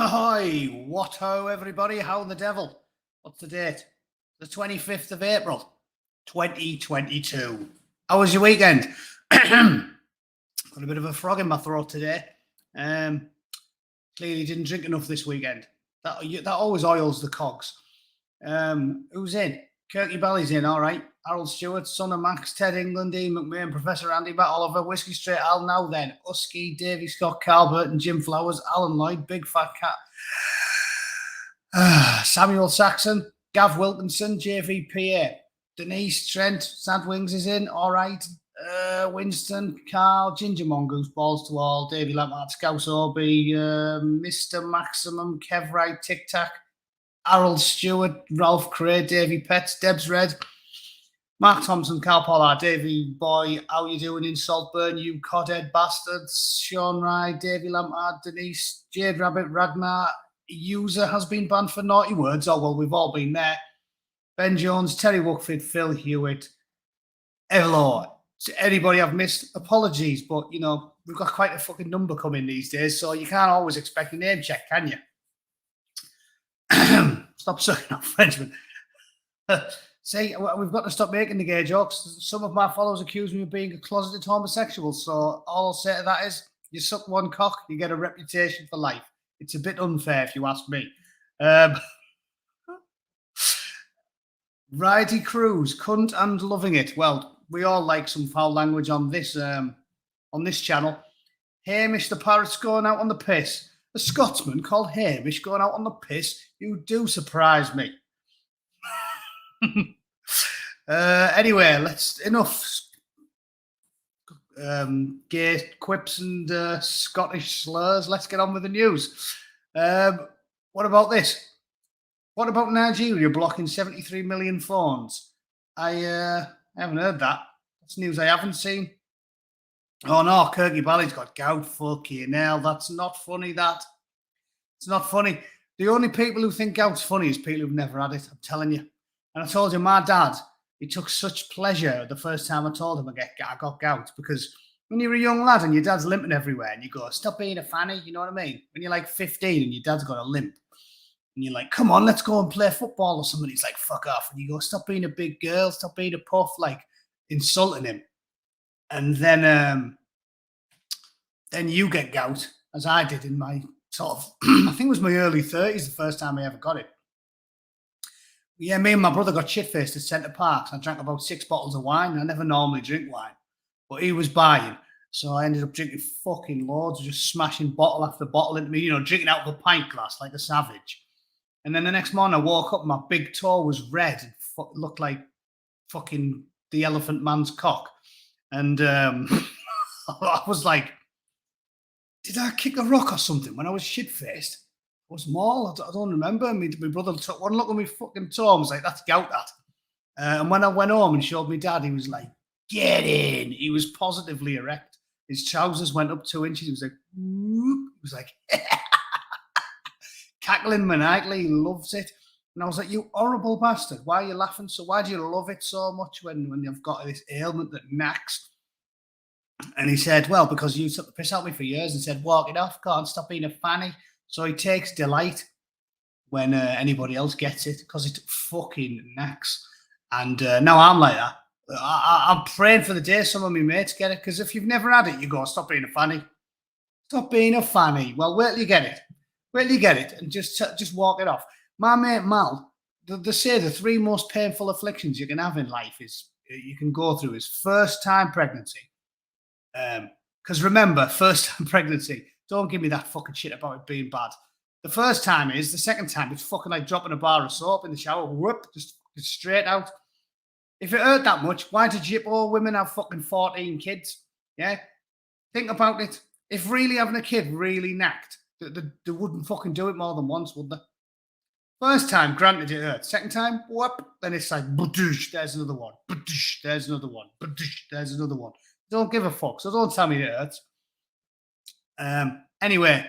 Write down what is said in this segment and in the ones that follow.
Hi, what ho, everybody? How the devil? What's the date? The 25th of April, 2022. How was your weekend? Got a bit of a frog in my throat today. Clearly didn't drink enough this weekend. That always oils the cogs. Who's in? Kirky Bally's in, all right. Harold Stewart, son of Max, Ted England, Ian McMahon, Professor Andy Matt Oliver, Whiskey Straight Al, now then, Husky, Davy Scott, Carl Burton, Jim Flowers, Alan Lloyd, Big Fat Cat, Samuel Saxon, Gav Wilkinson, JVPA, Denise, Trent, Sad Wings is in, all right. Winston, Carl, Ginger Mongoose, Balls to All, Davy Lampard, Scouse Orby, Mr. Maximum, Kev Wright, Tic Tac, Harold Stewart, Ralph Cray, Davy Pets, Debs Red, Mark Thompson, Carl Pollard, Davy Boy, how you doing in Saltburn, you codhead bastards, Sean Rye, Davy Lampard, Denise, Jade Rabbit, Ragnar, user has been banned for naughty words. Oh, well, we've all been there. Ben Jones, Terry Wuckford, Phil Hewitt. Hello. To anybody I've missed, apologies, but, you know, we've got quite a fucking number coming these days, so you can't always expect a name check, can you? Stop sucking off, Frenchman. See, we've got to stop making the gay jokes. Some of my followers accuse me of being a closeted homosexual, so all I'll say to that is, you suck one cock, you get a reputation for life. It's a bit unfair, if you ask me. Righty Cruz, cunt and loving it. Well, we all like some foul language on this channel. Hamish the Parrot's going out on the piss. A Scotsman called Hamish going out on the piss. You do surprise me. Anyway, enough gay quips and Scottish slurs. Let's get on with the news. What about this? What about Nigeria blocking 73 million phones? I haven't heard that. That's news I haven't seen. Oh no, Kirky Bally's got gout. Fucking hell, that's not funny. It's not funny. The only people who think gout's funny is people who've never had it. I'm telling you. And I told you, my dad, he took such pleasure the first time I told him I got gout, because when you're a young lad and your dad's limping everywhere and you go, stop being a fanny, you know what I mean? When you're like 15 and your dad's got a limp and you're like, come on, let's go and play football or something. He's like, fuck off. And you go, stop being a big girl, stop being a puff, like insulting him. And then you get gout, as I did in my sort of, I think it was my early 30s, the first time I ever got it. Yeah, me and my brother got shit-faced at Centre Parks. I drank about 6 bottles of wine. I never normally drink wine, but he was buying. So I ended up drinking fucking loads, just smashing bottle after bottle into me, you know, drinking out of a pint glass like a savage. And then the next morning I woke up and my big toe was red and looked like fucking the elephant man's cock. And I was like, did I kick a rock or something when I was shit-faced? Was small. I don't remember. My brother took one look at me fucking toe and was like, that's gout, that. And when I went home and showed my dad, he was like, get in. He was positively erect. His trousers went up 2 inches. He was like, whoop. He was like, cackling maniacally. He loves it. And I was like, you horrible bastard. Why are you laughing? So why do you love it so much when you've got this ailment that knacks? And he said, well, because you took the piss out of me for years and said, walk it off. Can't stop being a fanny. So he takes delight when anybody else gets it, because it fucking knacks. And now I'm like that. I'm praying for the day some of my mates get it, because if you've never had it, you go, stop being a fanny. Stop being a fanny. Well, wait till you get it. Wait till you get it and just walk it off. My mate Mal, they say the 3 most painful afflictions you can have in life you can go through is first-time pregnancy. Because remember, first-time pregnancy, don't give me that fucking shit about it being bad. The first time is, the second time, it's fucking like dropping a bar of soap in the shower. Whoop, just straight out. If it hurt that much, why did all women have fucking 14 kids? Yeah? Think about it. If really having a kid really knacked, they wouldn't fucking do it more than once, would they? First time, granted it hurt. Second time, whoop, then it's like, badoosh, there's another one. Badoosh, there's another one. Badoosh, there's another one. Don't give a fuck, so don't tell me it hurts. Anyway,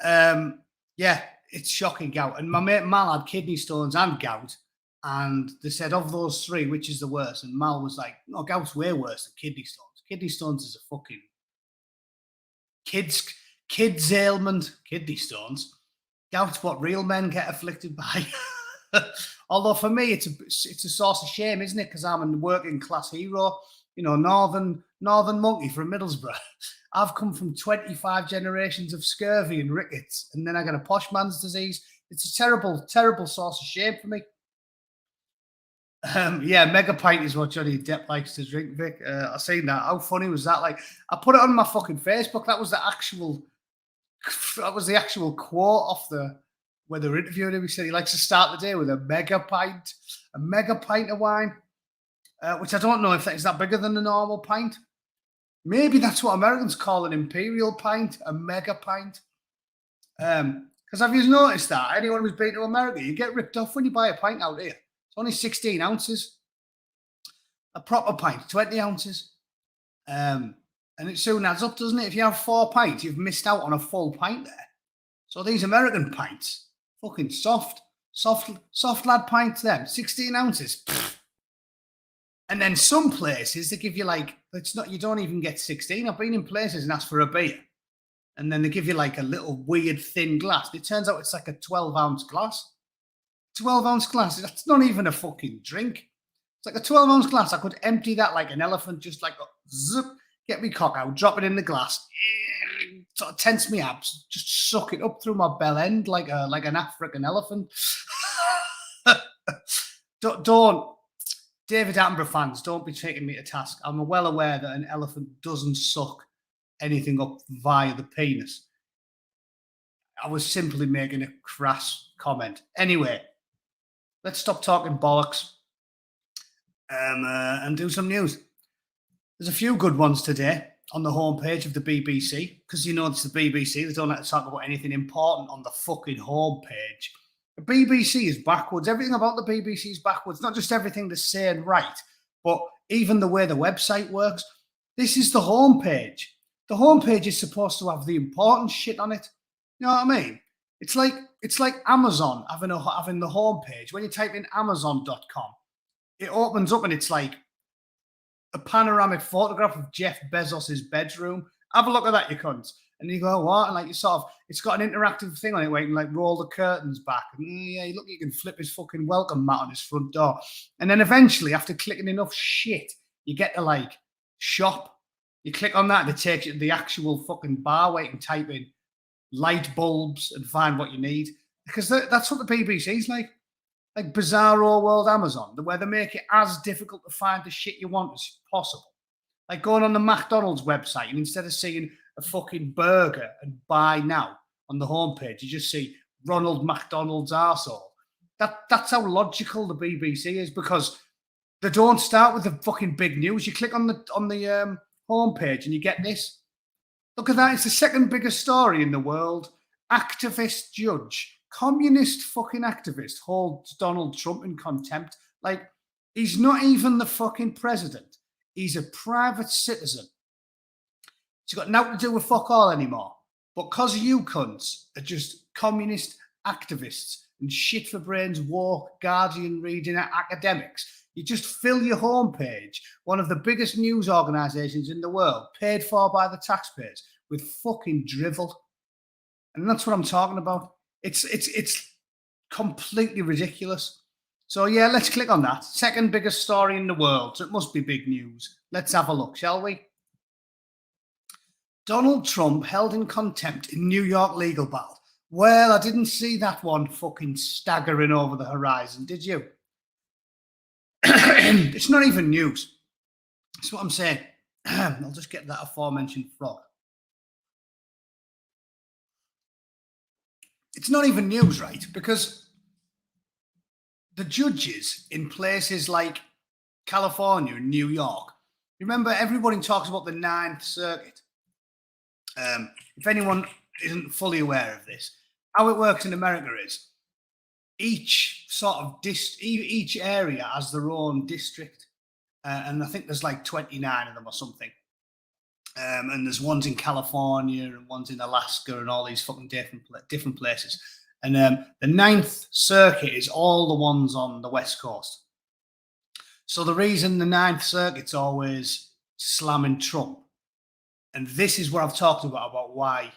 yeah, it's shocking gout. And my mate Mal had kidney stones and gout. And they said, of those 3, which is the worst? And Mal was like, no, gout's way worse than kidney stones. Kidney stones is a fucking kids ailment. Kidney stones. Doubt's what real men get afflicted by. Although for me, it's a source of shame, isn't it? Because I'm a working class hero, northern monkey from Middlesbrough. I've come from 25 generations of scurvy and rickets, and then I got a posh man's disease. It's a terrible, terrible source of shame for me. Yeah, mega pint is what Johnny Depp likes to drink, Vic. I seen that. How funny was that? Like, I put it on my fucking Facebook. That was the actual quote off where they were interviewing him. He said he likes to start the day with a mega pint of wine, which I don't know if is that bigger than a normal pint. Maybe that's what Americans call an imperial pint, a mega pint. Because have you noticed that anyone who's been to America, you get ripped off when you buy a pint out here. It's only 16 ounces. A proper pint, 20 ounces. And it soon adds up, doesn't it? If you have 4 pints, you've missed out on a full pint there. So these American pints, fucking soft lad pints, them 16 ounces. And then some places they give you you don't even get 16. I've been in places and asked for a beer, and then they give you like a little weird thin glass. It turns out it's like a 12-ounce glass. 12-ounce glass. That's not even a fucking drink. It's like a 12-ounce glass. I could empty that like an elephant, just like zip, get me cock out, drop it in the glass, sort of tense me abs, just suck it up through my bell end like an African elephant. Don't, David Attenborough fans, don't be taking me to task. I'm well aware that an elephant doesn't suck anything up via the penis. I was simply making a crass comment. Anyway, let's stop talking bollocks and do some news. There's a few good ones today on the homepage of the BBC, because it's the BBC. They don't like to talk about anything important on the fucking homepage. The BBC is backwards. Everything about the BBC is backwards. Not just everything they're saying right, but even the way the website works. This is the homepage. The homepage is supposed to have the important shit on it. You know what I mean? It's like Amazon having the homepage. When you type in Amazon.com, it opens up and it's like a panoramic photograph of Jeff Bezos's bedroom. Have a look at that, you cunts. And you go, what? And it's got an interactive thing on it where you can roll the curtains back. And yeah, look, you can flip his fucking welcome mat on his front door. And then eventually, after clicking enough shit, you get to shop. You click on that and it takes you to the actual fucking bar where you can type in light bulbs and find what you need. Because that's what the BBC's like Bizarro World Amazon, where they make it as difficult to find the shit you want as possible. Like going on the McDonald's website and instead of seeing a fucking burger and buy now on the homepage, you just see Ronald McDonald's arsehole. That's how logical the BBC is, because they don't start with the fucking big news. You click on the homepage and you get this. Look at that. It's the second biggest story in the world. Activist judge, communist fucking activist, holds Donald Trump in contempt. He's not even the fucking president. He's a private citizen. It's got nothing to do with fuck all anymore. But because you cunts are just communist activists and shit for brains, woke, Guardian reading academics, you just fill your homepage, one of the biggest news organisations in the world, paid for by the taxpayers, with fucking drivel. And that's what I'm talking about. It's completely ridiculous. So yeah, let's click on that. Second biggest story in the world. So it must be big news. Let's have a look, shall we? Donald Trump held in contempt in New York legal battle. Well, I didn't see that one fucking staggering over the horizon, did you? It's not even news. That's what I'm saying. I'll just get that aforementioned frog. It's not even news, right? Because the judges in places like California and New York, remember, everybody talks about the Ninth Circuit. If anyone isn't fully aware of this, how it works in America is each sort of each area has their own district, and I think there's 29 of them or something. And there's ones in California and ones in Alaska and all these fucking different places. And the Ninth Circuit is all the ones on the West Coast. So the reason the Ninth Circuit's always slamming Trump, and this is what I've talked about why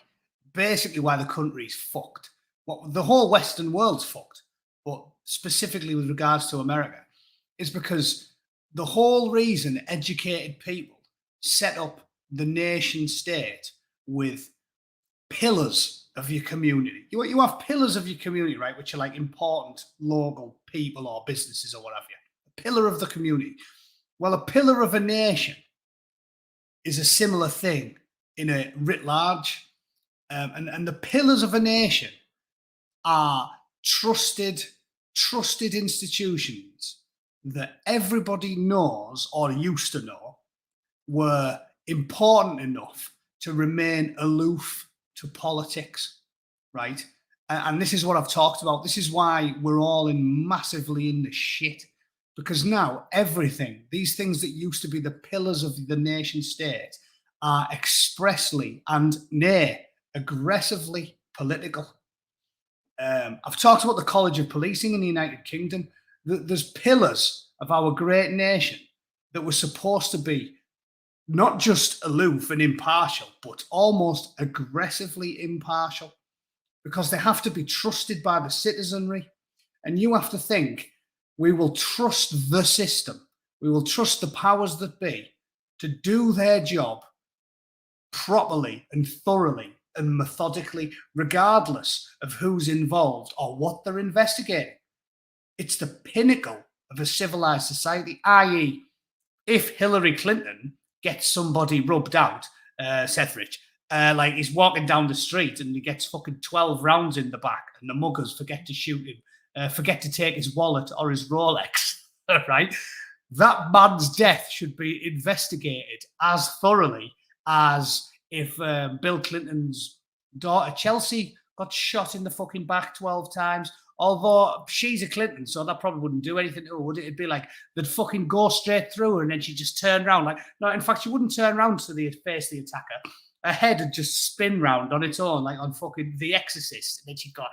the country's fucked. what the whole Western world's fucked, but specifically with regards to America, is because the whole reason educated people set up the nation state with pillars of your community. You have pillars of your community, right, which are like important local people or businesses or whatever. A pillar of the community. Well, a pillar of a nation is a similar thing in a writ large. And the pillars of a nation are trusted institutions that everybody knows or used to know were important enough to remain aloof to politics, right? And this is what I've talked about. This is why we're all massively in the shit, because now everything, these things that used to be the pillars of the nation state, are expressly and nay, aggressively political. I've talked about the College of Policing in the United Kingdom. There's pillars of our great nation that were supposed to be not just aloof and impartial, but almost aggressively impartial, because they have to be trusted by the citizenry. And you have to think, we will trust the system. We will trust the powers that be to do their job properly and thoroughly and methodically, regardless of who's involved or what they're investigating. It's the pinnacle of a civilized society, i.e., if Hillary Clinton gets somebody rubbed out, Sethridge, like he's walking down the street and he gets fucking 12 rounds in the back and the muggers forget to shoot him, forget to take his wallet or his Rolex, right? That man's death should be investigated as thoroughly as if Bill Clinton's daughter Chelsea got shot in the fucking back 12 times. Although she's a Clinton, so that probably wouldn't do anything to her, would it? It'd be like they'd fucking go straight through her and then she'd just turn around. Like, no, in fact, she wouldn't turn around to face the attacker. Her head would just spin round on its own, like on fucking The Exorcist. And then she'd go,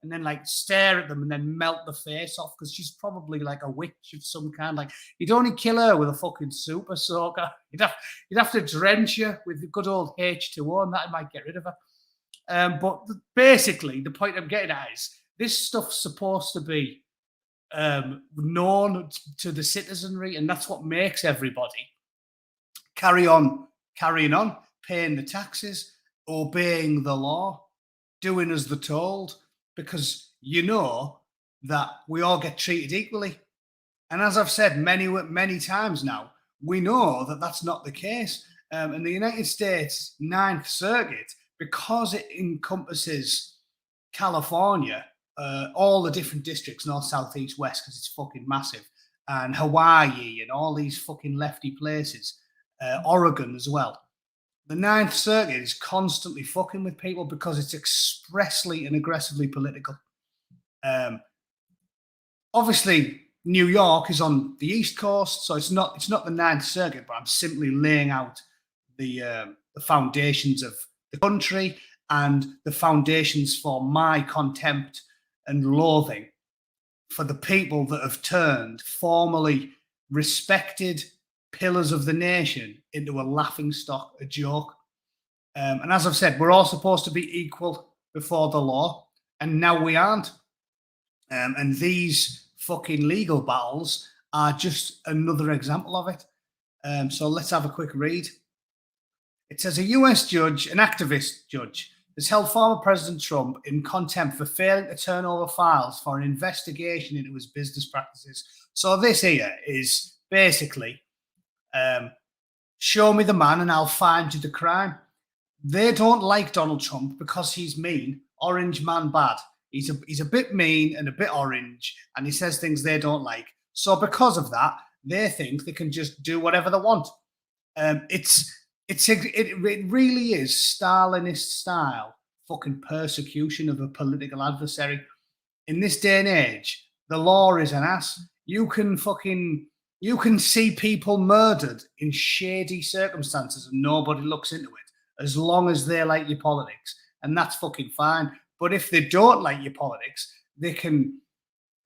and then like stare at them and then melt the face off, because she's probably like a witch of some kind. Like, you'd only kill her with a fucking super soaker. You'd have to drench her with good old H2O, and that might get rid of her. But basically, the point I'm getting at is this stuff's supposed to be known to the citizenry, and that's what makes everybody carrying on, paying the taxes, obeying the law, doing as they're told, because you know that we all get treated equally. And as I've said many times now, we know that that's not the case. In the United States Ninth Circuit, because it encompasses California, all the different districts, north, south, east, west, because it's fucking massive, and Hawaii and all these fucking lefty places, Oregon as well. The Ninth Circuit is constantly fucking with people because it's expressly and aggressively political. Obviously, New York is on the East Coast, so it's not the Ninth Circuit, but I'm simply laying out the foundations of the country and the foundations for my contempt and loathing for the people that have turned formerly respected pillars of the nation into a laughingstock, a joke. And as I've said, we're all supposed to be equal before the law, and now we aren't. And these fucking legal battles are just another example of it. So let's have a quick read. It says a US judge, an activist judge, has held former President Trump in contempt for failing to turn over files for an investigation into his business practices. So this here is basically, show me the man and I'll find you the crime. They don't like Donald Trump because he's mean, orange man bad. He's a bit mean and a bit orange, and he says things they don't like. So because of that, they think they can just do whatever they want. It really is Stalinist style fucking persecution of a political adversary. In this day and age, the law is an ass. You can see people murdered in shady circumstances and nobody looks into it, as long as they like your politics, and that's fucking fine. But if they don't like your politics, they can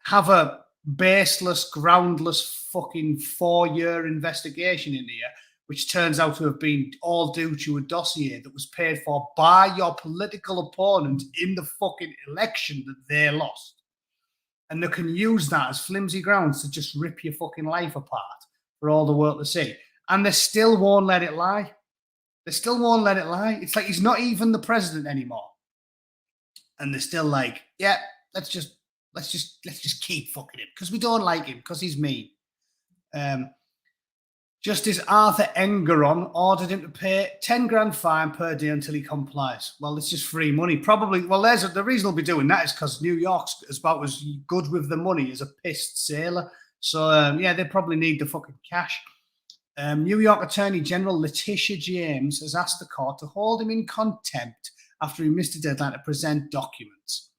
have a baseless, groundless fucking 4-year investigation into you which turns out to have been all due to a dossier that was paid for by your political opponent in the fucking election that they lost. And they can use that as flimsy grounds to just rip your fucking life apart for all the world to see. And they still won't let it lie. They still won't let it lie. It's like he's not even the president anymore. And they're still like, yeah, let's just keep fucking him because we don't like him because he's mean. Justice Arthur Engeron ordered him to pay 10 grand fine per day until he complies. Well, it's just free money. Probably, well, the reason he'll be doing that is because New York's about as good with the money as a pissed sailor. So, yeah, they probably need the fucking cash. New York Attorney General Letitia James has asked the court to hold him in contempt after he missed a deadline to present documents.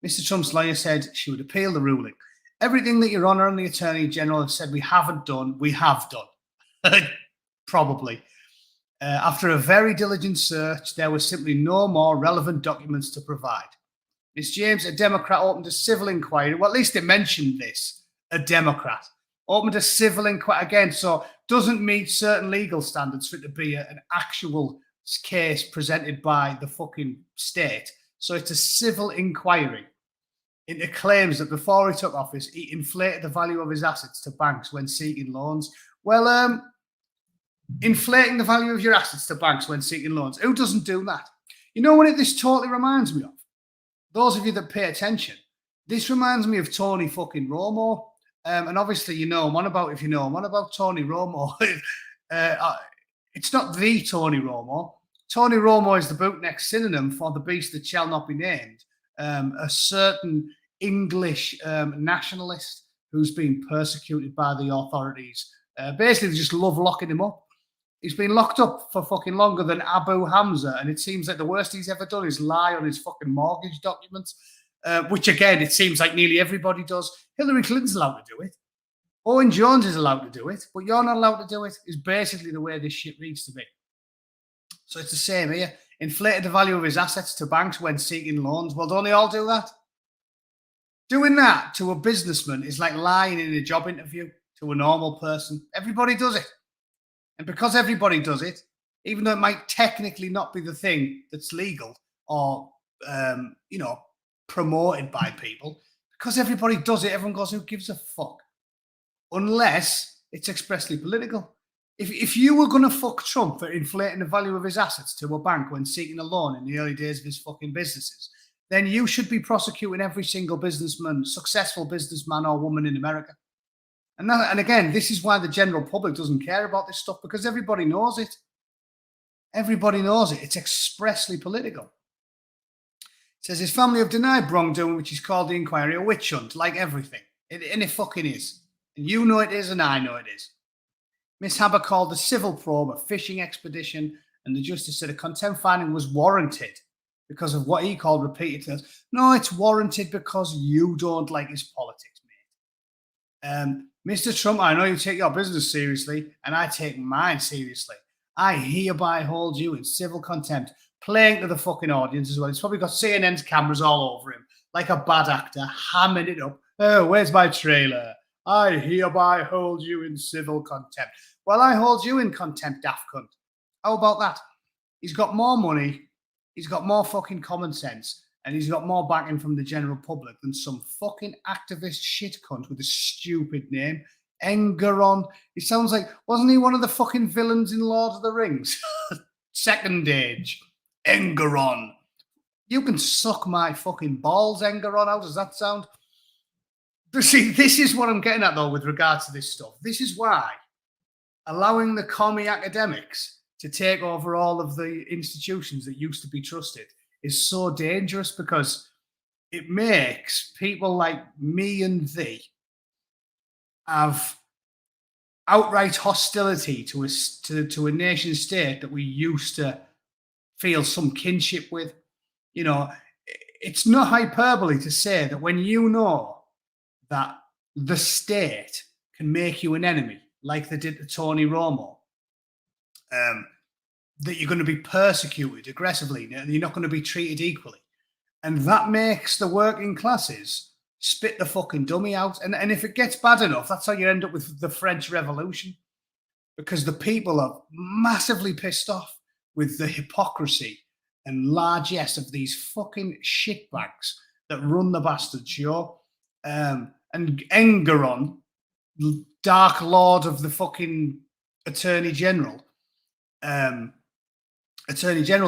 Mr. Trump's lawyer said she would appeal the ruling. Everything that Your Honour and the Attorney General have said we haven't done, we have done. Probably. After a very diligent search, there were simply no more relevant documents to provide. Ms. James, a Democrat, opened a civil inquiry. Well, at least they mentioned this. A Democrat opened a civil inquiry again, so doesn't meet certain legal standards for it to be an actual case presented by the fucking state. So it's a civil inquiry into claims that before he took office, he inflated the value of his assets to banks when seeking loans. Well, inflating the value of your assets to banks when seeking loans. Who doesn't do that? You know what this totally reminds me of? Those of you that pay attention, this reminds me of Tony fucking Romo. And obviously, you know him on about, if you know him on about Tony Romo. It's not the Tony Romo. Tony Romo is the bootneck synonym for the beast that shall not be named. A certain English nationalist who's been persecuted by the authorities. Basically, they just love locking him up. He's been locked up for fucking longer than Abu Hamza, and it seems like the worst he's ever done is lie on his fucking mortgage documents, which, again, it seems like nearly everybody does. Hillary Clinton's allowed to do it. Owen Jones is allowed to do it, but you're not allowed to do it, is basically the way this shit needs to be. So it's the same here. Inflated the value of his assets to banks when seeking loans. Well, don't they all do that? Doing that to a businessman is like lying in a job interview to a normal person. Everybody does it. And because everybody does it, even though it might technically not be the thing that's legal or, promoted by people, because everybody does it, everyone goes, who gives a fuck? Unless it's expressly political. If you were going to fuck Trump for inflating the value of his assets to a bank when seeking a loan in the early days of his fucking businesses, then you should be prosecuting every single businessman, successful businessman or woman in America. And again, this is why the general public doesn't care about this stuff, because everybody knows it. Everybody knows it. It's expressly political. It says his family have denied wrongdoing, which is called the inquiry a witch hunt, like everything. And it fucking is. And you know it is, and I know it is. Miss Haber called the civil probe a fishing expedition, and the justice said a contempt finding was warranted because of what he called repeated things. No, it's warranted because you don't like his politics, mate. Mr. Trump, I know you take your business seriously, and I take mine seriously. I hereby hold you in civil contempt, playing to the fucking audience as well. He's probably got CNN's cameras all over him, like a bad actor, hamming it up. Oh, where's my trailer? I hereby hold you in civil contempt. Well, I hold you in contempt, daft cunt. How about that? He's got more money, he's got more fucking common sense, and he's got more backing from the general public than some fucking activist shit cunt with a stupid name. Engeron. He sounds like, wasn't he one of the fucking villains in Lord of the Rings? Second Age. Engeron. You can suck my fucking balls, Engeron. How does that sound? But see, this is what I'm getting at, though, with regards to this stuff. This is why allowing the commie academics to take over all of the institutions that used to be trusted is so dangerous, because it makes people like me and thee have outright hostility to a nation state that we used to feel some kinship with. You know, it's not hyperbole to say that when you know that the state can make you an enemy, like they did to Tony Romo, that you're going to be persecuted aggressively and you're not going to be treated equally. And that makes the working classes spit the fucking dummy out. And if it gets bad enough, that's how you end up with the French Revolution. because the people are massively pissed off with the hypocrisy and largesse of these fucking shitbags that run the bastard show. And Engeron, Dark Lord of the fucking Attorney General's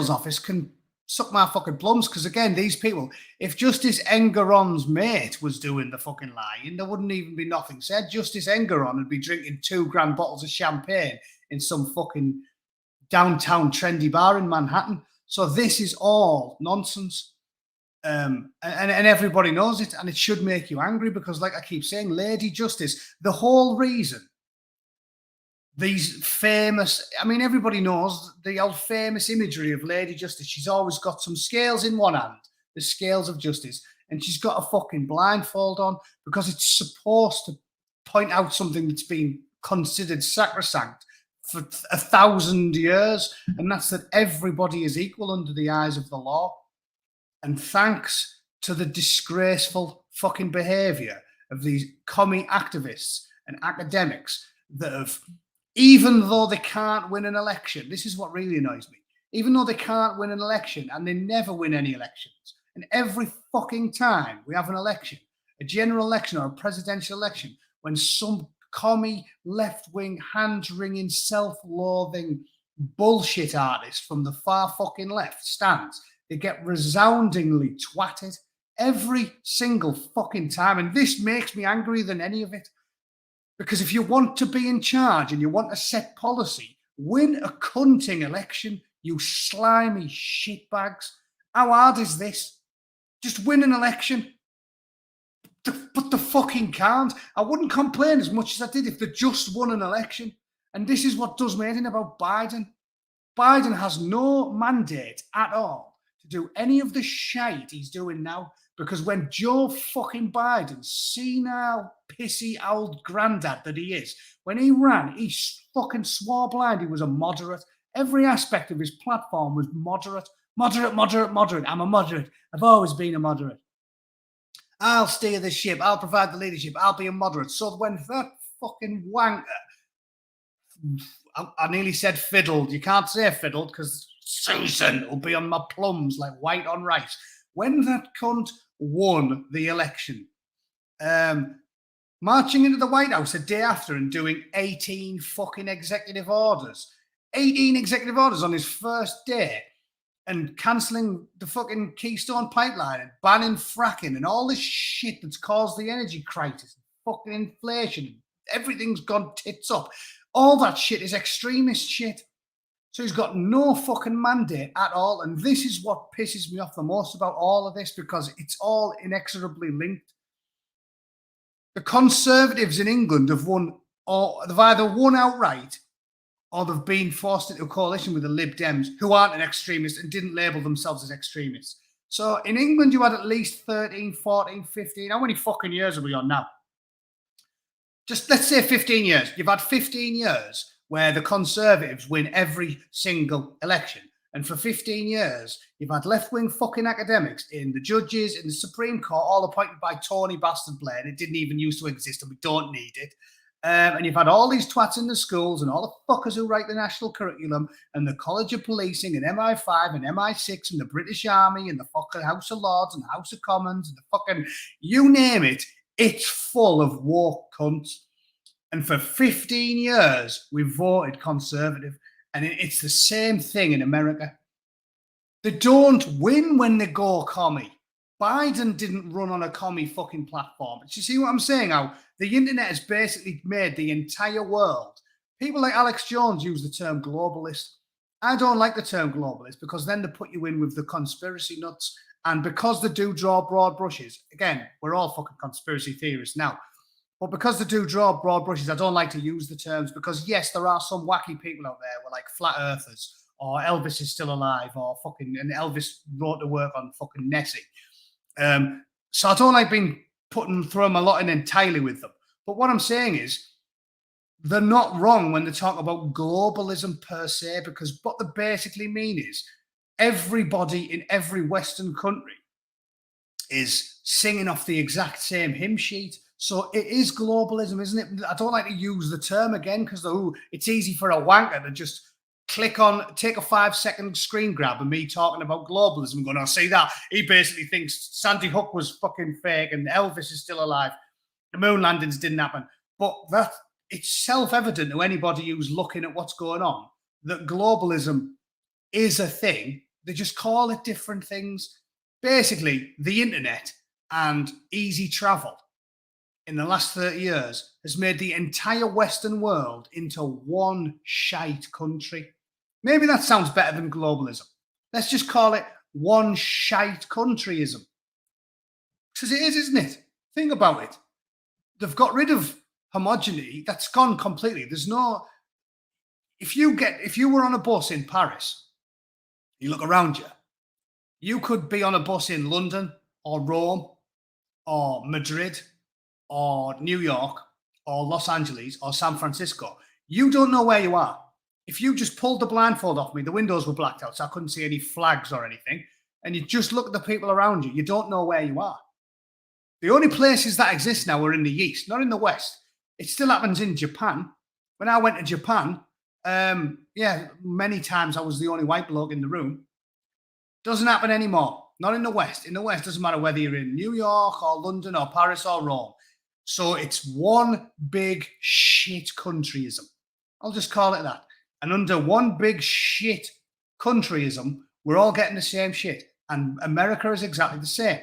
office, can suck my fucking plums, because again, these people, if Justice Engeron's mate was doing the fucking lying, there wouldn't even be nothing said. Justice Engeron would be drinking 2 grand bottles of champagne in some fucking downtown trendy bar in Manhattan. So this is all nonsense. And everybody knows it, and it should make you angry, because like I keep saying, Lady Justice, the whole reason these famous, I mean, everybody knows the old famous imagery of Lady Justice. She's always got some scales in one hand, the scales of justice, and she's got a fucking blindfold on, because it's supposed to point out something that's been considered sacrosanct for 1,000 years, and that's that everybody is equal under the eyes of the law. And thanks to the disgraceful fucking behavior of these commie activists and academics that have, even though they can't win an election, this is what really annoys me, even though they can't win an election, and they never win any elections, and every fucking time we have an election, a general election or a presidential election, when some commie, left-wing, hand-wringing, self-loathing bullshit artist from the far fucking left stands, they get resoundingly twatted every single fucking time. And this makes me angrier than any of it. Because if you want to be in charge and you want to set policy, win a cunting election, you slimy shitbags. How hard is this? Just win an election. But they fucking can't. I wouldn't complain as much as I did if they just won an election. And this is what does me in about Biden. Biden has no mandate at all to do any of the shite he's doing now. Because when Joe fucking Biden, senile, pissy old granddad that he is, when he ran, he fucking swore blind he was a moderate. Every aspect of his platform was moderate. Moderate, moderate, moderate. I'm a moderate. I've always been a moderate. I'll steer the ship. I'll provide the leadership. I'll be a moderate. So when that fucking wanker, I nearly said fiddled. You can't say fiddled because Susan will be on my plums like white on rice. When that cunt won the election, marching into the White House a day after and doing 18 fucking executive orders. 18 executive orders on his first day. And cancelling the fucking Keystone Pipeline and banning fracking and all this shit that's caused the energy crisis, fucking inflation, everything's gone tits up. All that shit is extremist shit. So he's got no fucking mandate at all. And this is what pisses me off the most about all of this, because it's all inexorably linked. The Conservatives in England have won, or they've either won outright, or they've been forced into a coalition with the Lib Dems, who aren't an extremist and didn't label themselves as extremists. So in England, you had at least 13, 14, 15. How many fucking years are we on now? Just let's say 15 years. You've had 15 years where the Conservatives win every single election. And for 15 years, you've had left-wing fucking academics in the judges, in the Supreme Court, all appointed by Tony Bastard Blair, and it didn't even used to exist, and we don't need it. And you've had all these twats in the schools and all the fuckers who write the national curriculum and the College of Policing and MI5 and MI6 and the British Army and the fucking House of Lords and the House of Commons and the fucking, you name it, it's full of woke cunts. And for 15 years, we've voted Conservative. And it's the same thing in America. They don't win when they go commie. Biden didn't run on a commie fucking platform. Do you see what I'm saying? How the internet has basically made the entire world. People like Alex Jones use the term globalist. I don't like the term globalist because then they put you in with the conspiracy nuts. And because they do draw broad brushes, again, we're all fucking conspiracy theorists now. But because they do draw broad brushes, I don't like to use the terms because, yes, there are some wacky people out there who are like flat earthers or Elvis is still alive or fucking, and Elvis wrote to work on fucking Nessie. So I don't like throwing a lot in entirely with them. But what I'm saying is they're not wrong when they talk about globalism per se, because what they basically mean is everybody in every Western country is singing off the exact same hymn sheet. So it is globalism, isn't it? I don't like to use the term again because it's easy for a wanker to just take a 5-second screen grab of me talking about globalism and going, "I see that." He basically thinks Sandy Hook was fucking fake and Elvis is still alive. The moon landings didn't happen. But it's self-evident to anybody who's looking at what's going on that globalism is a thing. They just call it different things. Basically, the internet and easy travel in the last 30 years has made the entire Western world into one shite country. Maybe that sounds better than globalism. Let's just call it one shite countryism. Because it is, isn't it? Think about it. They've got rid of homogeneity. That's gone completely. There's no. If you were on a bus in Paris, you look around you, you could be on a bus in London or Rome or Madrid or New York or Los Angeles or San Francisco. You don't know where you are. If you just pulled the blindfold off me, the windows were blacked out, so I couldn't see any flags or anything, and you just look at the people around you, you don't know where you are. The only places that exist now are in the East, not in the West. It still happens in Japan. When I went to Japan, many times I was the only white bloke in the room. Doesn't happen anymore. Not in the West. In the West, doesn't matter whether you're in New York or London or Paris or Rome. So it's one big shit countryism. I'll just call it that. And under one big shit countryism, we're all getting the same shit. And America is exactly the same.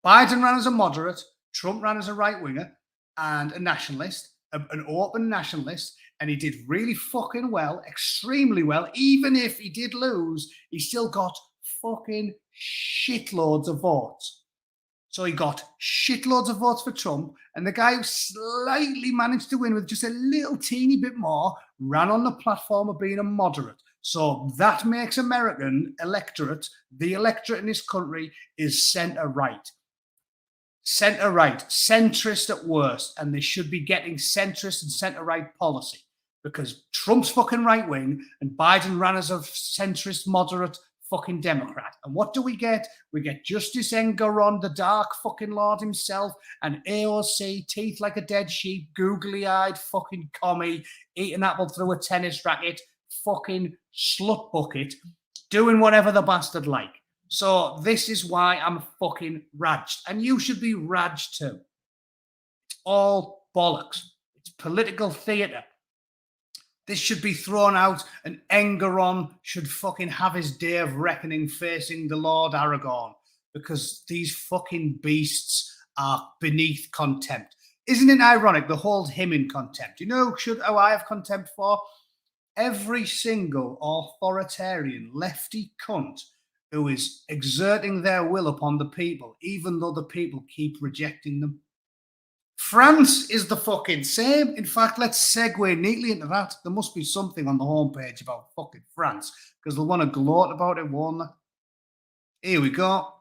Biden ran as a moderate, Trump ran as a right-winger and a nationalist, an open nationalist, and he did really fucking well, extremely well. Even if he did lose, he still got fucking shitloads of votes. So he got shitloads of votes for Trump, and the guy who slightly managed to win with just a little teeny bit more ran on the platform of being a moderate. So that makes American electorate, the electorate in this country is centre-right. Centre-right, centrist at worst, and they should be getting centrist and centre-right policy because Trump's fucking right-wing and Biden ran as a centrist, moderate fucking Democrat. And what do we get? We get Justice Engeron, the dark fucking Lord himself, and AOC, teeth like a dead sheep, googly-eyed fucking commie, eating apple through a tennis racket, fucking slut bucket, doing whatever the bastard like. So this is why I'm fucking raged. And you should be raged too. It's all bollocks. It's political theatre. This should be thrown out, and Engeron should fucking have his day of reckoning facing the Lord Aragorn because these fucking beasts are beneath contempt. Isn't it ironic they hold him in contempt? You know who I have contempt for? Every single authoritarian lefty cunt who is exerting their will upon the people, even though the people keep rejecting them. France is the fucking same. In fact, let's segue neatly into that. There must be something on the homepage about fucking France because they'll want to gloat about it, won't they? Here we go.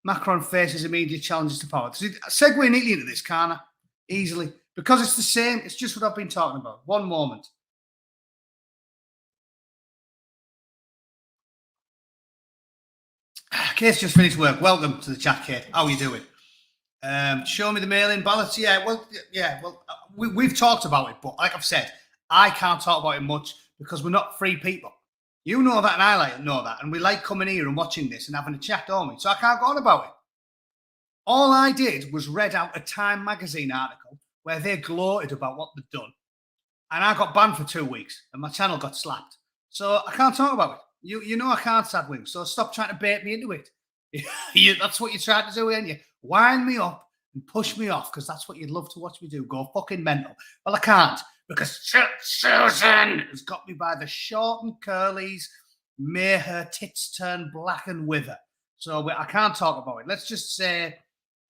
Macron faces immediate challenges to power. Segue neatly into this, can't I? Easily. Because it's the same. It's just what I've been talking about. One moment. Kate's just finished work. Welcome to the chat, Kate. How are you doing? Show me the mail-in ballots. We've talked about it, but like I've said, I can't talk about it much because we're not free people. You know that, and I know that, and we like coming here and watching this and having a chat, don't we? So I can't go on about it. All I did was read out a Time magazine article where they gloated about what they'd done, and I got banned for 2 weeks, and my channel got slapped. So I can't talk about it. You know I can't, Sadwing, so stop trying to bait me into it. That's what you tried to do, ain't you? Wind me up and push me off because that's what you'd love to watch me do. Go fucking mental. Well, I can't because Susan has got me by the short and curlies. May her tits turn black and wither. So I can't talk about it. Let's just say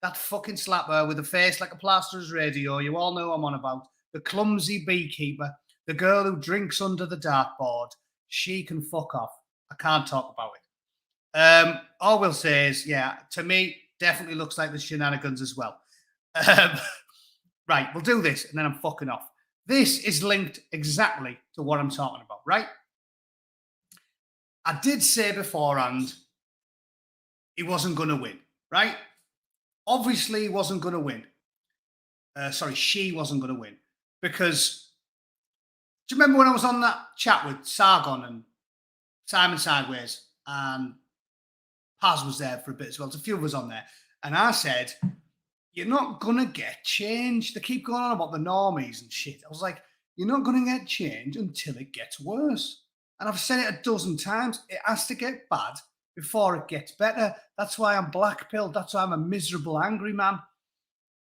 that fucking slapper with a face like a plasterer's radio. You all know I'm on about. The clumsy beekeeper. The girl who drinks under the dartboard. She can fuck off. I can't talk about it. All we'll say is, yeah, to me, definitely looks like the shenanigans as well. Right, we'll do this and then I'm fucking off. This is linked exactly to what I'm talking about, right? I did say beforehand he wasn't going to win, right? Obviously, he wasn't going to win. sorry, she wasn't going to win. Because do you remember when I was on that chat with Sargon and Simon Sideways and Paz was there for a bit as well? There's a few of us on there. And I said, you're not going to get change. They keep going on about the normies and shit. I was like, you're not going to get change until it gets worse. And I've said it a dozen times. It has to get bad before it gets better. That's why I'm black-pilled. That's why I'm a miserable, angry man.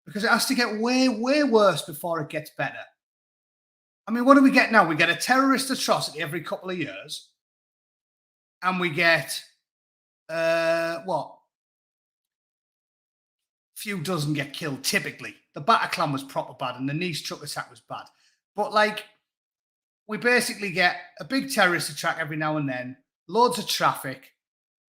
Because it has to get way, way worse before it gets better. I mean, what do we get now? We get a terrorist atrocity every couple of years. And we get, what? Few dozen get killed, typically. The Bataclan was proper bad and the Nice truck attack was bad. But, like, we basically get a big terrorist attack every now and then, loads of traffic,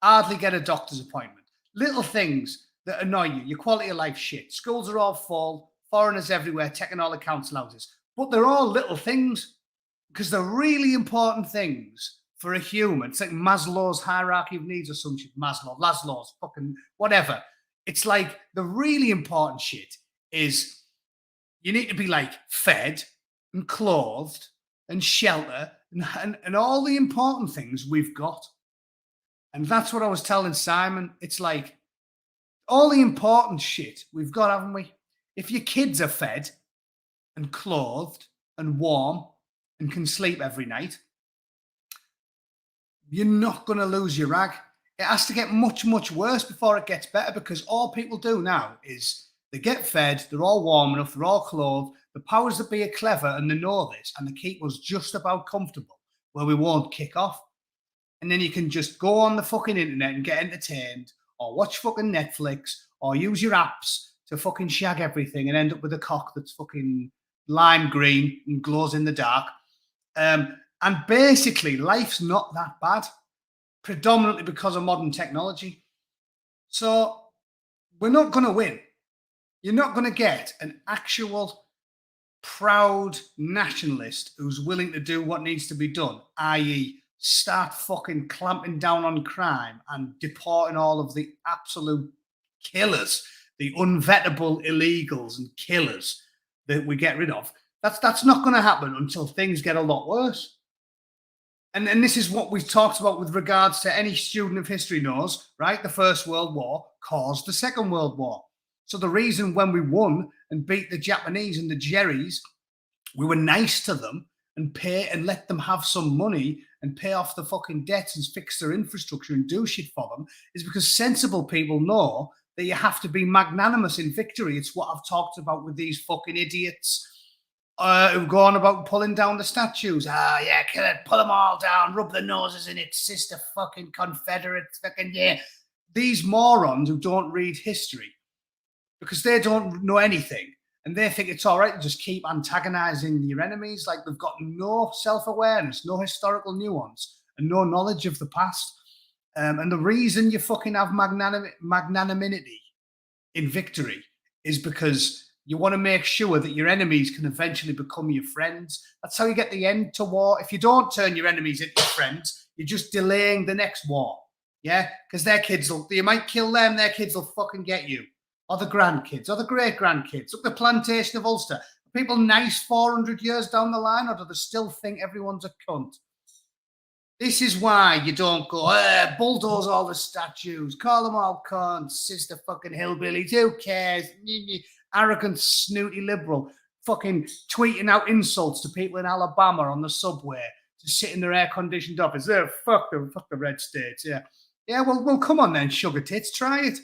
hardly get a doctor's appointment. Little things that annoy you, your quality of life shit. Schools are all full, foreigners everywhere, taking all the council houses. But they're all little things because they're really important things for a human. It's like Maslow's hierarchy of needs or some shit. Maslow's, fucking whatever. It's like the really important shit is you need to be like fed and clothed and shelter and all the important things we've got. And that's what I was telling Simon. It's like all the important shit we've got, haven't we? If your kids are fed and clothed and warm and can sleep every night, you're not going to lose your rag. It has to get much, much worse before it gets better because all people do now is they get fed, they're all warm enough, they're all clothed. The powers that be are clever and they know this and they keep us just about comfortable where we won't kick off. And then you can just go on the fucking internet and get entertained or watch fucking Netflix or use your apps to fucking shag everything and end up with a cock that's fucking lime green and glows in the dark. And basically, life's not that bad, predominantly because of modern technology. So we're not going to win. You're not going to get an actual proud nationalist who's willing to do what needs to be done, i.e. start fucking clamping down on crime and deporting all of the absolute killers, the unvetable illegals and killers that we get rid of. That's not going to happen until things get a lot worse. And this is what we've talked about with regards to any student of history knows, right? The First World War caused the Second World War. So the reason when we won and beat the Japanese and the Jerrys, we were nice to them and pay and let them have some money and pay off the fucking debts and fix their infrastructure and do shit for them is because sensible people know that you have to be magnanimous in victory. It's what I've talked about with these fucking idiots who go on about pulling down the statues. Ah, yeah, kill it, pull them all down, rub their noses in it, sister fucking Confederates, fucking yeah. These morons who don't read history because they don't know anything and they think it's all right to just keep antagonizing your enemies. Like they've got no self-awareness, no historical nuance and no knowledge of the past. And the reason you fucking have magnanimity in victory is because you want to make sure that your enemies can eventually become your friends. That's how you get the end to war. If you don't turn your enemies into friends, you're just delaying the next war. Yeah? Because their kids you might kill them, their kids will fucking get you. Or the grandkids, or the great-grandkids. Look, the plantation of Ulster. Are people nice 400 years down the line, or do they still think everyone's a cunt? This is why you don't go, bulldoze all the statues, call them all cunts, sister fucking hillbillies, who cares? Arrogant, snooty liberal, fucking tweeting out insults to people in Alabama on the subway to sit in their air-conditioned office. Fuck the red states, yeah. Yeah, well, come on then, sugar tits, try it.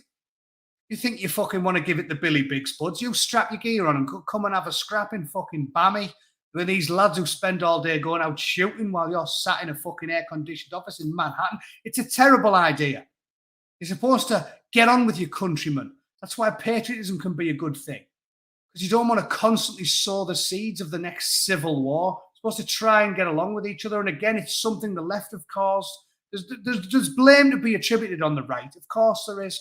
You think you fucking want to give it the Billy Big Spuds? You strap your gear on and come and have a scrap in fucking Bammy with these lads who spend all day going out shooting while you're sat in a fucking air-conditioned office in Manhattan. It's a terrible idea. You're supposed to get on with your countrymen. That's why patriotism can be a good thing. Because you don't want to constantly sow the seeds of the next civil war. You're supposed to try and get along with each other. And again, it's something the left have caused. There's blame to be attributed on the right. Of course there is.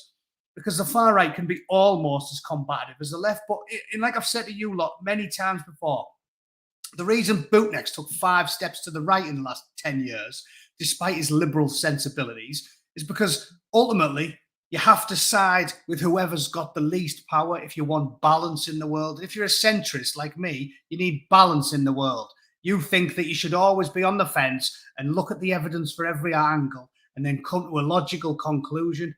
Because the far right can be almost as combative as the left. But like I've said to you lot many times before, the reason Bootneck took 5 steps to the right in the last 10 years, despite his liberal sensibilities, is because ultimately You have to side with whoever's got the least power if you want balance in the world. If you're a centrist like me, you need balance in the world. You think that you should always be on the fence and look at the evidence for every angle and then come to a logical conclusion.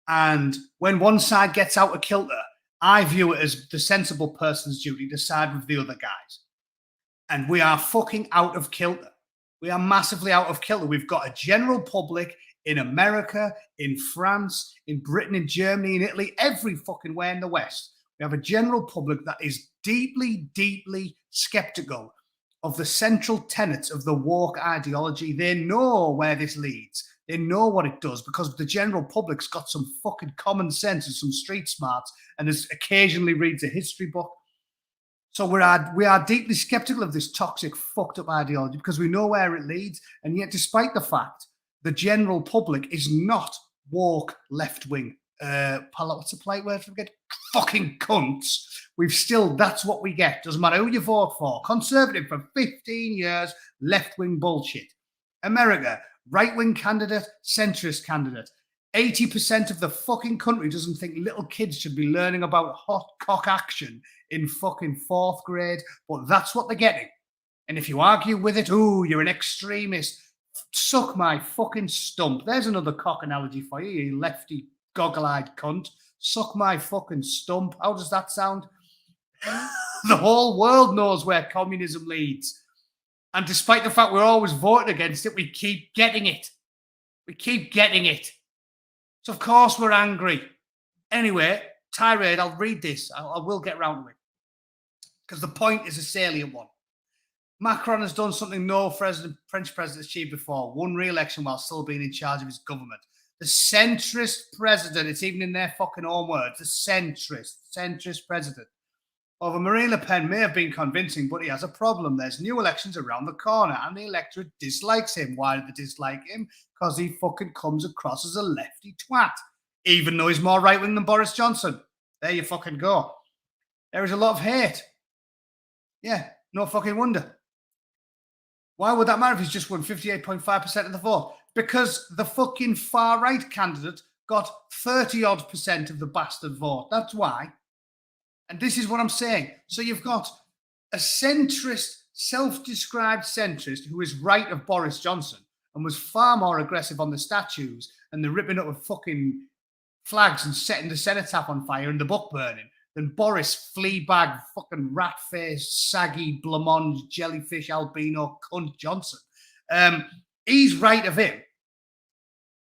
And when one side gets out of kilter, I view it as the sensible person's duty to side with the other guys. And we are fucking out of kilter. We are massively out of kilter. We've got a general public in America, in France, in Britain, in Germany, in Italy, every fucking way in the West. We have a general public that is deeply, deeply skeptical of the central tenets of the woke ideology. They know where this leads. They know what it does because the general public's got some fucking common sense and some street smarts and has occasionally reads a history book. So we are deeply skeptical of this toxic, fucked up ideology because we know where it leads. And yet, despite the fact the general public is not woke left-wing, what's a polite word for it? Fucking cunts. That's what we get. Doesn't matter who you vote for. Conservative for 15 years, left-wing bullshit. America, right-wing candidate, centrist candidate. 80% of the fucking country doesn't think little kids should be learning about hot cock action in fucking 4th grade, but that's what they're getting. And if you argue with it, ooh, you're an extremist. Suck my fucking stump. There's another cock analogy for you, you lefty goggle-eyed cunt. Suck my fucking stump. How does that sound? The whole world knows where communism leads. And despite the fact we're always voting against it, we keep getting it. We keep getting it. So, of course, we're angry. Anyway, tirade, I'll read this. I will get round to it. Because the point is a salient one. Macron has done something no French president achieved before, won re-election while still being in charge of his government. The centrist president, it's even in their fucking own words, the centrist president. Over Marine Le Pen may have been convincing, but he has a problem. There's new elections around the corner and the electorate dislikes him. Why do they dislike him? Because he fucking comes across as a lefty twat, even though he's more right-wing than Boris Johnson. There you fucking go. There is a lot of hate. Yeah, no fucking wonder. Why would that matter if he's just won 58.5% of the vote? Because the fucking far-right candidate got 30-odd% of the bastard vote. That's why. And this is what I'm saying. So you've got a centrist, self-described centrist who is right of Boris Johnson and was far more aggressive on the statues and the ripping up of fucking flags and setting the cenotaph on fire and the book burning than Boris Fleabag, fucking rat-faced, saggy, blancmange, jellyfish, albino, cunt Johnson. He's right of him.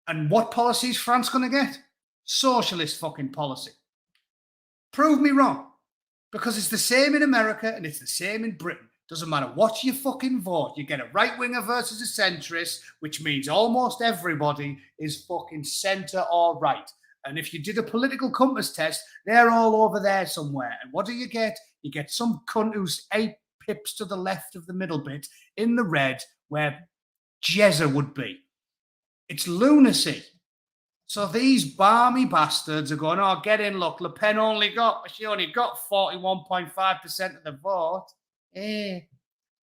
And what policy is France going to get? Socialist fucking policy. Prove me wrong. Because it's the same in America and it's the same in Britain. Doesn't matter what you fucking vote. You get a right-winger versus a centrist, which means almost everybody is fucking centre or right. And if you did a political compass test, they're all over there somewhere. And what do you get? You get some cunt who's 8 pips to the left of the middle bit in the red where Jezza would be. It's lunacy. So these balmy bastards are going, oh, get in, look, Le Pen she only got 41.5% of the vote.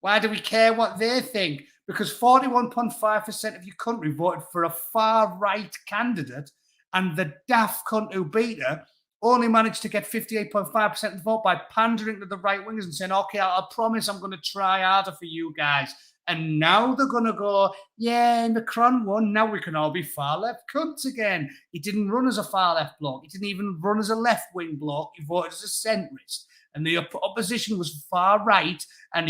Why do we care what they think? Because 41.5% of your country voted for a far-right candidate, and the daft cunt who beat her only managed to get 58.5% of the vote by pandering to the right-wingers and saying, okay, I promise I'm going to try harder for you guys. And now they're going to go, yeah, Macron won. Now we can all be far-left cunts again. He didn't run as a far-left bloke. He didn't even run as a left-wing bloke. He voted as a centrist. And the opposition was far-right, and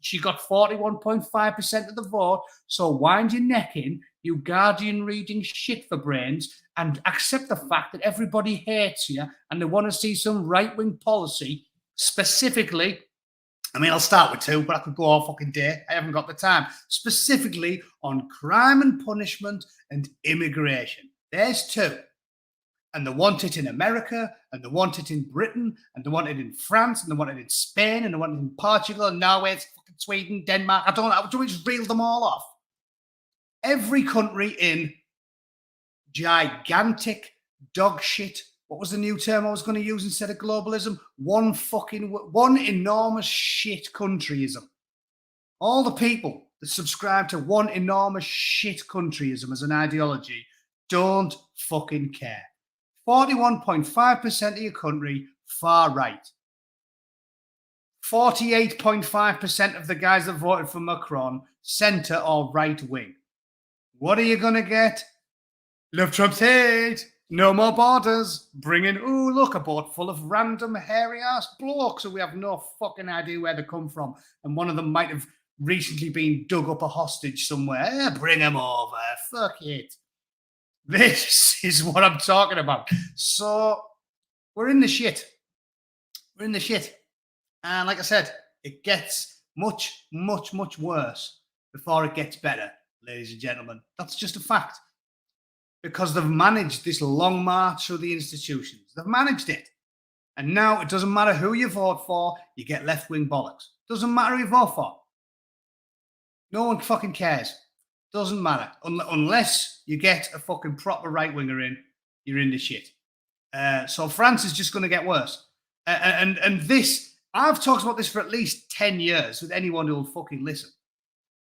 she got 41.5% of the vote. So wind your neck in, you Guardian-reading shit for brains, and accept the fact that everybody hates you and they want to see some right-wing policy, specifically. I mean, I'll start with 2, but I could go all fucking day. I haven't got the time. Specifically on crime and punishment and immigration. There's 2. And they want it in America, and they want it in Britain, and they want it in France, and they want it in Spain, and they want it in Portugal, and Norway, fucking Sweden, Denmark. I don't know. Do we just reel them all off? Every country in gigantic dog shit. What was the new term I was going to use instead of globalism? One enormous shit countryism. All the people that subscribe to one enormous shit countryism as an ideology don't fucking care. 41.5% of your country, far right. 48.5% of the guys that voted for Macron, centre or right wing. What are you going to get? Love Trump's hate. No more borders. Bring in, ooh, look, a boat full of random hairy ass blokes who we have no fucking idea where they come from. And one of them might have recently been dug up a hostage somewhere. Bring them over. Fuck it. This is what I'm talking about. So we're in the shit. We're in the shit. And like I said, it gets much, much, much worse before it gets better, ladies and gentlemen. That's just a fact. Because they've managed this long march through the institutions. They've managed it. And now it doesn't matter who you vote for, you get left-wing bollocks. Doesn't matter who you vote for. No one fucking cares. Doesn't matter. Unless you get a fucking proper right-winger in, you're in the shit. So France is just going to get worse. And this, I've talked about this for at least 10 years with anyone who will fucking listen.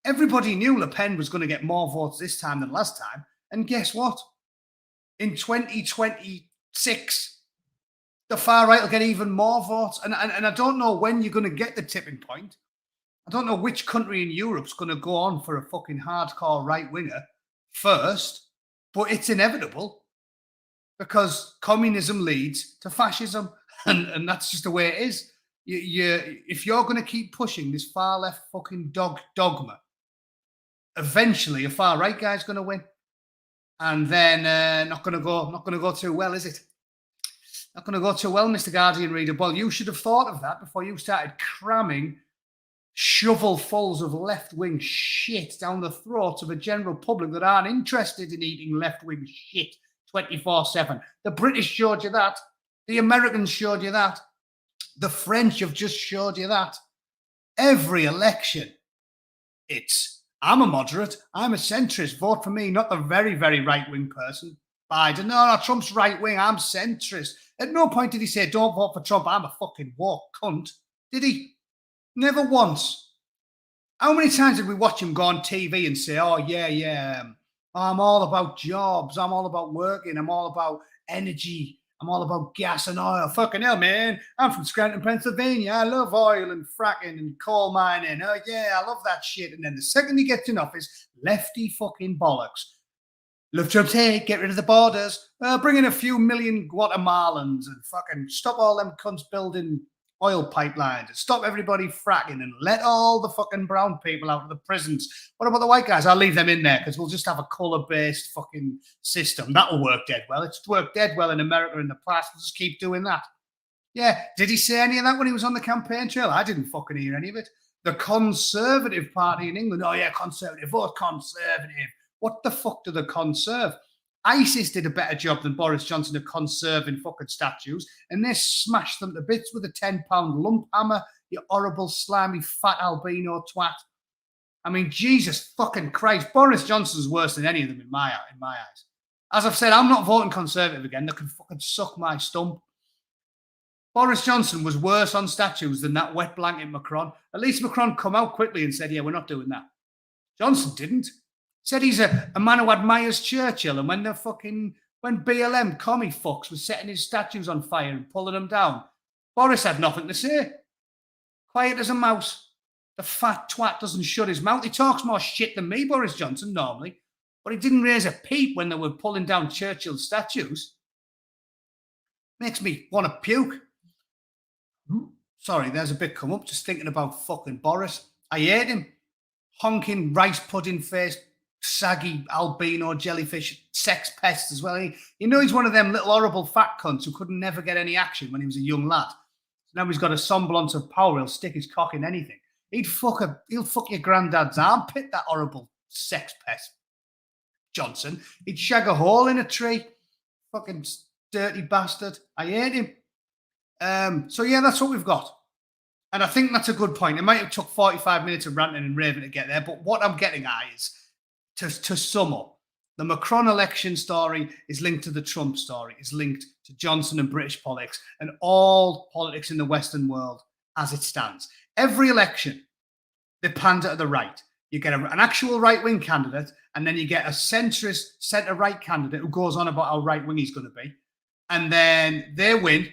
Everybody knew Le Pen was going to get more votes this time than last time. And guess what? In 2026, the far right will get even more votes. And I don't know when you're going to get the tipping point. I don't know which country in Europe's going to go on for a fucking hardcore right winger first, but it's inevitable because communism leads to fascism, and that's just the way it is. If you're going to keep pushing this far left fucking dogma, eventually a far right guy's going to win, and then not going to go too well, is it? Not going to go too well, Mr. Guardian reader. Well, you should have thought of that before you started cramming shovelfuls of left-wing shit down the throats of a general public that aren't interested in eating left-wing shit 24/7. The British showed you that. The Americans showed you that. The French have just showed you that. Every election, I'm a moderate, I'm a centrist, vote for me, not the very, very right-wing person. Biden, no, Trump's right-wing, I'm centrist. At no point did he say, don't vote for Trump, I'm a fucking woke cunt. Did he? Never once. How many times did we watch him go on TV and say, oh, yeah, I'm all about jobs, I'm all about working, I'm all about energy, I'm all about gas and oil. Fucking hell, man. I'm from Scranton, Pennsylvania. I love oil and fracking and coal mining. Oh, yeah, I love that shit. And then the second he gets in office, lefty fucking bollocks. Love Trump's hate, get rid of the borders, bring in a few million Guatemalans and fucking stop all them cunts building oil pipelines and stop everybody fracking and let all the fucking brown people out of the prisons. What about the white guys? I'll leave them in there because we'll just have a colour-based fucking system. That'll work dead well. It's worked dead well in America in the past. We'll just keep doing that. Yeah, did he say any of that when he was on the campaign trail? I didn't fucking hear any of it. The Conservative Party in England. Oh, yeah, Conservative. Vote Conservative. What the fuck do they conserve? ISIS did a better job than Boris Johnson of conserving fucking statues, and they smashed them to bits with a 10-pound lump hammer, you horrible, slimy, fat albino twat. I mean, Jesus fucking Christ. Boris Johnson's worse than any of them in my eyes. As I've said, I'm not voting Conservative again. They can fucking suck my stump. Boris Johnson was worse on statues than that wet blanket Macron. At least Macron come out quickly and said, yeah, we're not doing that. Johnson didn't. Said he's a man who admires Churchill, and when BLM commie fucks was setting his statues on fire and pulling them down, Boris had nothing to say. Quiet as a mouse. The fat twat doesn't shut his mouth. He talks more shit than me, Boris Johnson, normally, but he didn't raise a peep when they were pulling down Churchill's statues. Makes me want to puke. Sorry, there's a bit come up just thinking about fucking Boris. I hate him. Honking rice pudding face, saggy albino jellyfish sex pest as well. You know he's one of them little horrible fat cunts who couldn't never get any action when he was a young lad. Now he's got a semblance of power. He'll stick his cock in anything. He'll fuck your granddad's armpit, that horrible sex pest. Johnson. He'd shag a hole in a tree. Fucking dirty bastard. I hate him. So yeah, that's what we've got. And I think that's a good point. It might have took 45 minutes of ranting and raving to get there, but what I'm getting at is, to sum up, the Macron election story is linked to the Trump story, is linked to Johnson and British politics and all politics in the Western world as it stands. Every election, they pander to the right. You get an actual right-wing candidate, and then you get a centrist, centre-right candidate who goes on about how right-wing he's going to be. And then they win.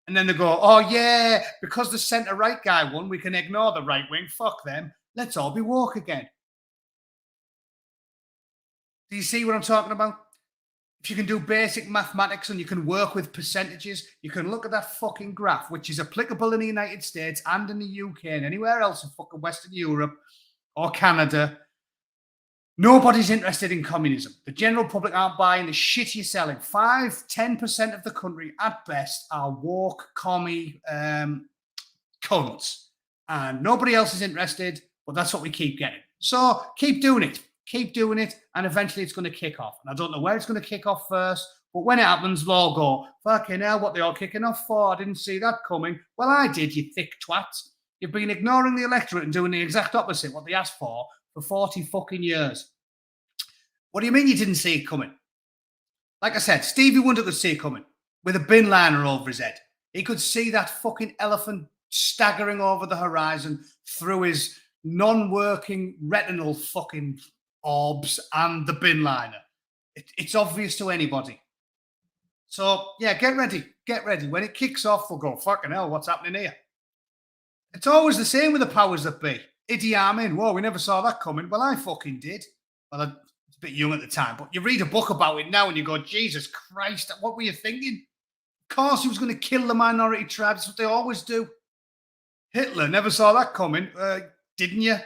And then they go, oh, yeah, because the centre-right guy won, we can ignore the right-wing. Fuck them. Let's all be woke again. Do you see what I'm talking about? If you can do basic mathematics and you can work with percentages, you can look at that fucking graph, which is applicable in the United States and in the UK and anywhere else in fucking Western Europe or Canada. Nobody's interested in communism. The general public aren't buying the shit you're selling. 5-10% of the country at best are woke, commie cunts. And nobody else is interested, but that's what we keep getting. So keep doing it. Keep doing it, and eventually it's going to kick off. And I don't know where it's going to kick off first, but when it happens, they'll all go, fucking hell, what they all kicking off for? I didn't see that coming. Well, I did, you thick twats. You've been ignoring the electorate and doing the exact opposite, what they asked for 40 fucking years. What do you mean you didn't see it coming? Like I said, Stevie Wonder could see it coming with a bin liner over his head. He could see that fucking elephant staggering over the horizon through his non-working retinal fucking orbs and the bin liner. It's obvious to anybody. So, yeah, get ready. Get ready. When it kicks off, we'll go, fucking hell, what's happening here? It's always the same with the powers that be. Idi Amin, whoa, we never saw that coming. Well, I fucking did. Well, I was a bit young at the time, but you read a book about it now and you go, Jesus Christ, what were you thinking? Of course he was going to kill the minority tribes. That's what they always do. Hitler, never saw that coming. Didn't you?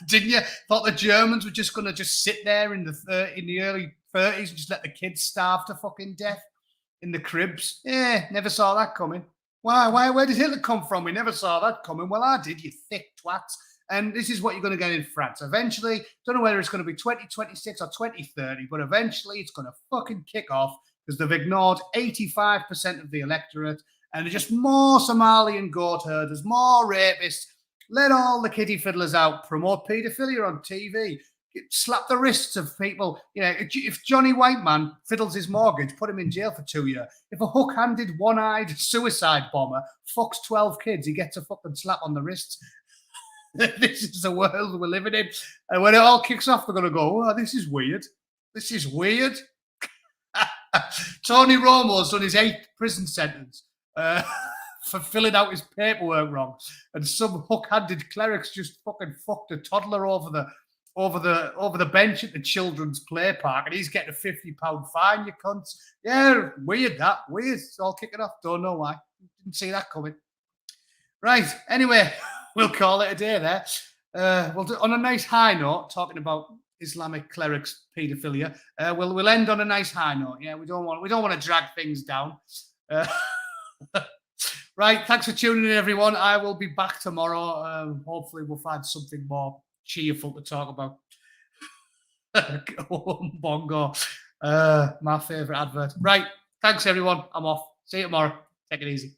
Didn't you? Thought the Germans were just going to just sit there in the early 30s and just let the kids starve to fucking death in the cribs? Yeah, never saw that coming. Why? Where did Hitler come from? We never saw that coming. Well, I did, you thick twats. And this is what you're going to get in France. Eventually, don't know whether it's going to be 2026 or 2030, but eventually it's going to fucking kick off because they've ignored 85% of the electorate and they're just more Somalian goat herders, more rapists. Let all the kiddie fiddlers out, promote paedophilia on TV, slap the wrists of people. You know, if Johnny Whiteman fiddles his mortgage, put him in jail for 2 years. If a hook-handed, one-eyed suicide bomber fucks 12 kids, he gets a fucking slap on the wrists. This is the world we're living in. And when it all kicks off, they're going to go, oh, this is weird. This is weird. Tony Romo's done his 8th prison sentence. For filling out his paperwork wrong, and some hook-handed clerics just fucking fucked a toddler over the bench at the children's play park, and he's getting a £50 fine. You cunts, yeah, weird that, weird. It's all kicking off. Don't know why. Didn't see that coming. Right. Anyway, we'll call it a day there. We'll do on a nice high note, talking about Islamic clerics paedophilia. We'll end on a nice high note. Yeah, we don't want to drag things down. Right, thanks for tuning in, everyone. I will be back tomorrow. Hopefully, we'll find something more cheerful to talk about. Bongo, my favourite advert. Right, thanks, everyone. I'm off. See you tomorrow. Take it easy.